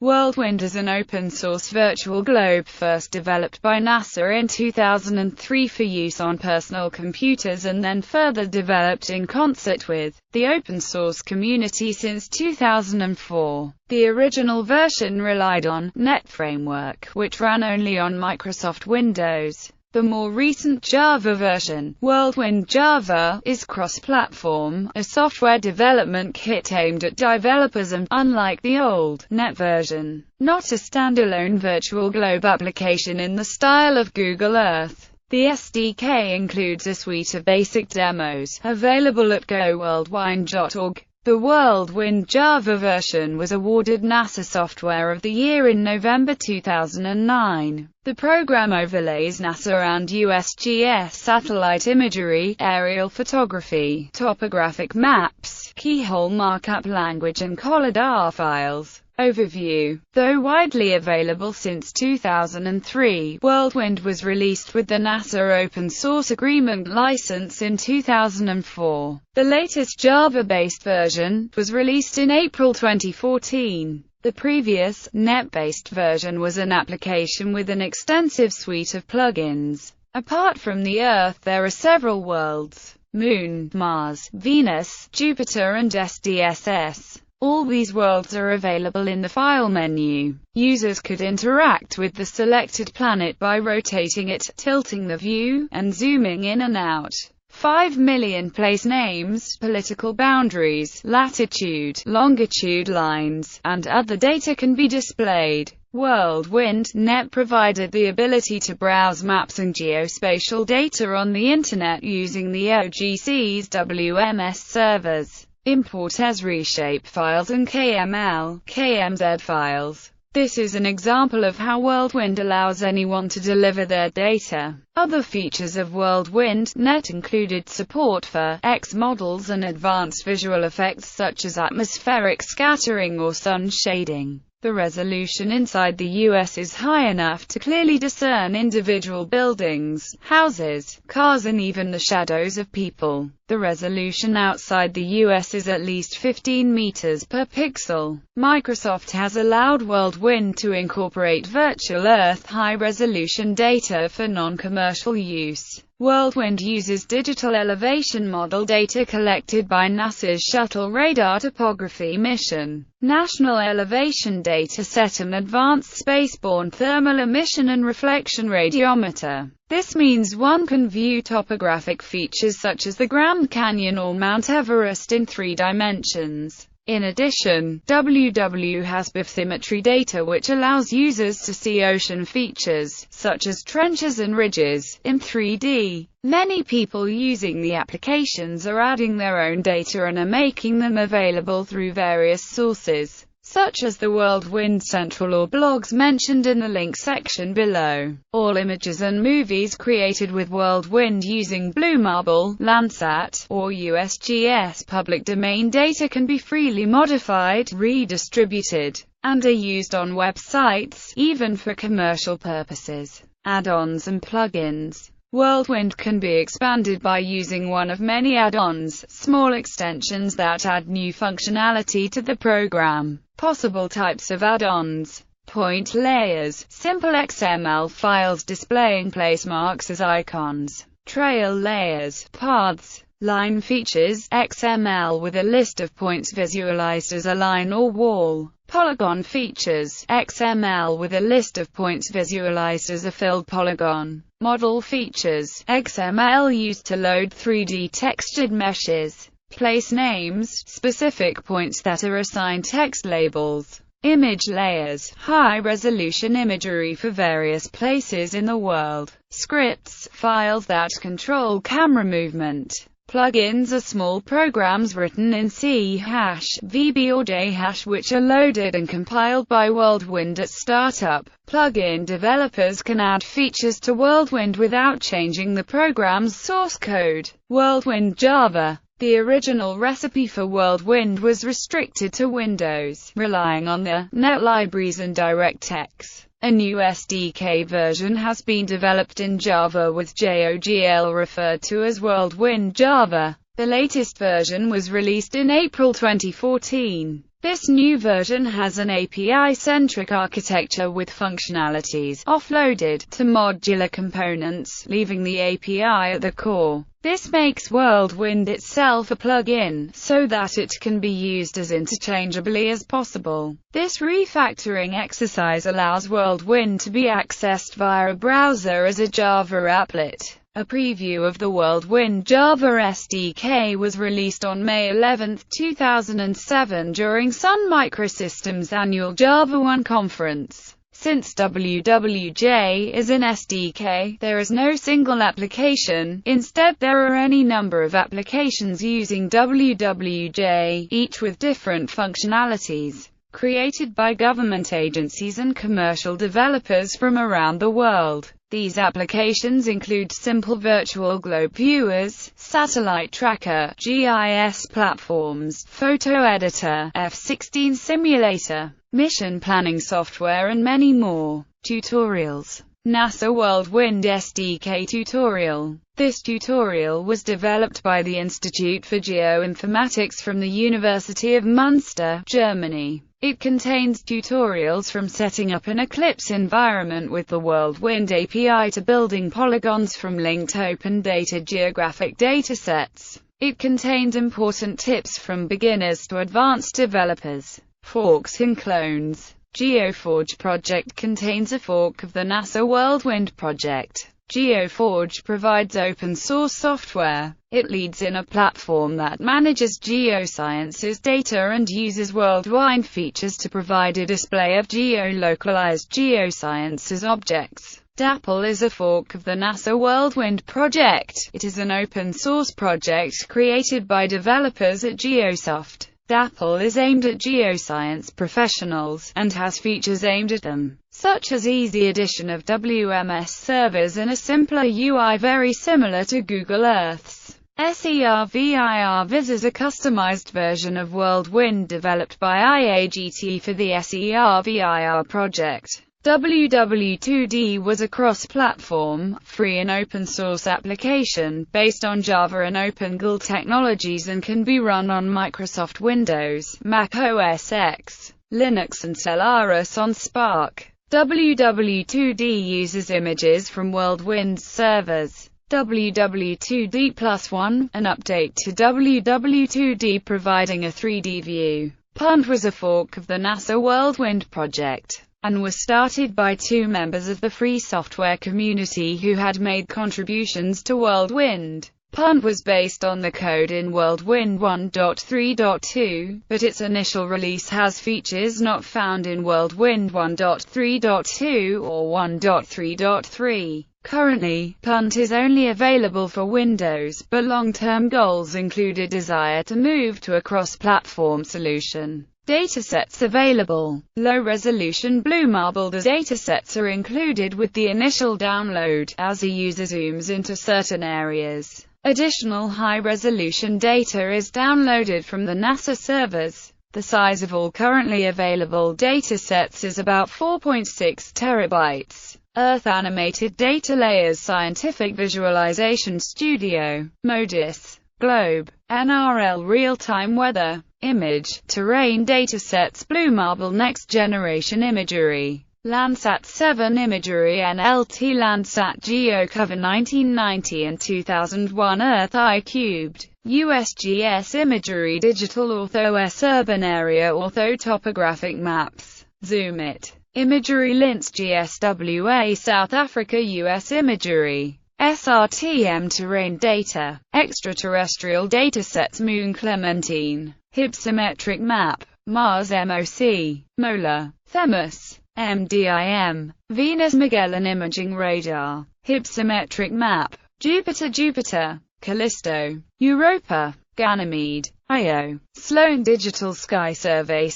Whirlwind is an open-source virtual globe first developed by NASA in 2003 for use on personal computers and then further developed in concert with the open-source community since 2004. The original version relied on .NET Framework, which ran only on Microsoft Windows. The more recent Java version, Whirlwind Java, is cross-platform, a software development kit aimed at developers and, unlike the old .NET version, not a standalone virtual globe application in the style of Google Earth. The SDK includes a suite of basic demos, available at goworldwind.org. The Whirlwind Java version was awarded NASA Software of the Year in November 2009. The program overlays NASA and USGS satellite imagery, aerial photography, topographic maps, keyhole markup language and collidar files. Overview. Though widely available since 2003, Whirlwind was released with the NASA Open Source Agreement license in 2004. The latest Java-based version was released in April 2014. The previous, .NET-based version was an application with an extensive suite of plugins. Apart from the Earth, there are several worlds: Moon, Mars, Venus, Jupiter and SDSS. All these worlds are available in the File menu. Users could interact with the selected planet by rotating it, tilting the view, and zooming in and out. 5 million place names, political boundaries, latitude, longitude lines, and other data can be displayed. Whirlwind.net provided the ability to browse maps and geospatial data on the Internet using the OGC's WMS servers. Import ESRI shape files and KML, KMZ files. This is an example of how Whirlwind allows anyone to deliver their data. Other features of Whirlwind.net included support for X models and advanced visual effects such as atmospheric scattering or sun shading. The resolution inside the US is high enough to clearly discern individual buildings, houses, cars and even the shadows of people. The resolution outside the US is at least 15 meters per pixel. Microsoft has allowed Whirlwind to incorporate virtual Earth high-resolution data for non-commercial use. Whirlwind uses digital elevation model data collected by NASA's Shuttle Radar Topography mission, National Elevation Data Set and Advanced Spaceborne Thermal Emission and Reflection Radiometer. This means one can view topographic features such as the Grand Canyon or Mount Everest in 3 dimensions. In addition, WW has bathymetry data which allows users to see ocean features, such as trenches and ridges, in 3D. Many people using the applications are adding their own data and are making them available through various sources, such as the Whirlwind Central or blogs mentioned in the link section below. All images and movies created with Whirlwind using Blue Marble, Landsat, or USGS public domain data can be freely modified, redistributed, and are used on websites, even for commercial purposes. Add-ons and plugins. Whirlwind can be expanded by using one of many add-ons, small extensions that add new functionality to the program. Possible types of add-ons: point layers, simple XML files displaying place marks as icons; trail layers, paths; line features, XML with a list of points visualized as a line or wall; polygon features, XML with a list of points visualized as a filled polygon; model features, XML used to load 3D textured meshes; place names, specific points that are assigned text labels; image layers, high-resolution imagery for various places in the world; scripts, files that control camera movement; plugins are small programs written in C#, VB or JHash which are loaded and compiled by Whirlwind at startup. Plugin developers can add features to Whirlwind without changing the program's source code. Whirlwind Java. The original recipe for Whirlwind was restricted to Windows, relying on the .NET libraries and DirectX. A new SDK version has been developed in Java with JOGL referred to as Whirlwind Java. The latest version was released in April 2014. This new version has an API-centric architecture with functionalities offloaded to modular components, leaving the API at the core. This makes Whirlwind itself a plug-in, so that it can be used as interchangeably as possible. This refactoring exercise allows Whirlwind to be accessed via a browser as a Java applet. A preview of the Whirlwind Java SDK was released on May 11, 2007 during Sun Microsystems' annual JavaOne conference. Since WWJ is an SDK, there is no single application. Instead, there are any number of applications using WWJ, each with different functionalities, created by government agencies and commercial developers from around the world. These applications include simple virtual globe viewers, satellite tracker, GIS platforms, photo editor, F-16 simulator, mission planning software and many more. Tutorials. NASA Whirlwind SDK tutorial. This tutorial was developed by the Institute for Geoinformatics from the University of Münster, Germany. It contains tutorials from setting up an Eclipse environment with the Whirlwind API to building polygons from linked open data geographic datasets. It contains important tips from beginners to advanced developers. Forks and clones. GeoForge project contains a fork of the NASA Whirlwind project. GeoForge provides open-source software. It leads in a platform that manages geosciences data and uses Whirlwind features to provide a display of geo-localized geosciences objects. DAPL is a fork of the NASA Whirlwind project. It is an open-source project created by developers at Geosoft. DAPL is aimed at geoscience professionals, and has features aimed at them, such as easy addition of WMS servers and a simpler UI very similar to Google Earth's. SERVIR-Viz is a customized version of Whirlwind developed by IAGT for the SERVIR project. WW2D was a cross-platform, free and open-source application, based on Java and OpenGL technologies and can be run on Microsoft Windows, Mac OS X, Linux and Solaris on Spark. WW2D uses images from Whirlwind's servers. WW2D+1, an update to WW2D providing a 3D view. Punt was a fork of the NASA Whirlwind project, and was started by two members of the free software community who had made contributions to Whirlwind. Punt was based on the code in Whirlwind 1.3.2, but its initial release has features not found in Whirlwind 1.3.2 or 1.3.3. Currently, Punt is only available for Windows, but long-term goals include a desire to move to a cross-platform solution. Datasets available. Low-resolution Blue Marble datasets are included with the initial download, as a user zooms into certain areas. Additional high-resolution data is downloaded from the NASA servers. The size of all currently available datasets is about 4.6 terabytes. Earth Animated Data Layers Scientific Visualization Studio, MODIS, Globe, NRL Real-Time Weather, Image, Terrain Datasets Blue Marble Next Generation Imagery, Landsat 7 Imagery NLT Landsat GeoCover 1990 and 2001 Earth iCubed, USGS Imagery Digital Ortho-S Urban Area Ortho Topographic Maps, Zoomit, Imagery Lints GSWA South Africa US Imagery, SRTM Terrain Data, Extraterrestrial Datasets Moon Clementine, Hypsometric Map, Mars MOC, Molar, Themis, MDIM, Venus Magellan Imaging Radar, Hypsometric Map, Jupiter, Callisto, Europa, Ganymede, Io, Sloan Digital Sky Survey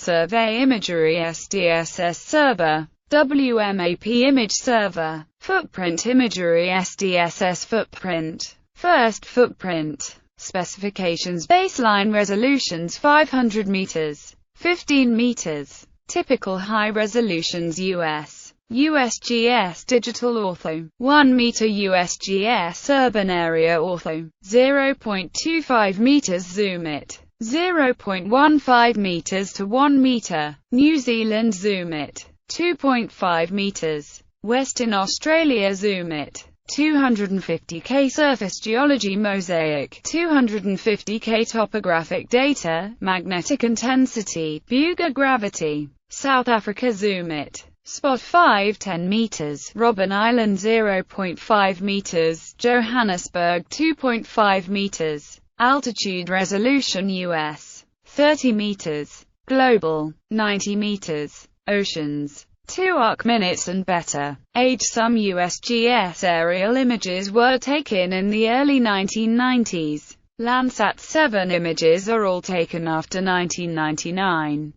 Imagery SDSS Server, WMAP Image Server, Footprint Imagery SDSS Footprint, First Footprint, Specifications Baseline Resolutions 500 meters, 15 meters, Typical High Resolutions USGS Digital Ortho, 1 meter USGS Urban Area Ortho, 0.25 meters Zoomit, 0.15 meters to 1 meter. New Zealand zoom it, 2.5 meters. Western Australia zoom it, 250K. Surface geology mosaic, 250K. Topographic data, magnetic intensity, Buga gravity. South Africa zoom it, spot 5-10 meters. Robben Island 0.5 meters. Johannesburg 2.5 meters. Altitude resolution US, 30 meters. Global, 90 meters. Oceans, 2 arc-minutes and better. Age: some USGS aerial images were taken in the early 1990s. Landsat 7 images are all taken after 1999.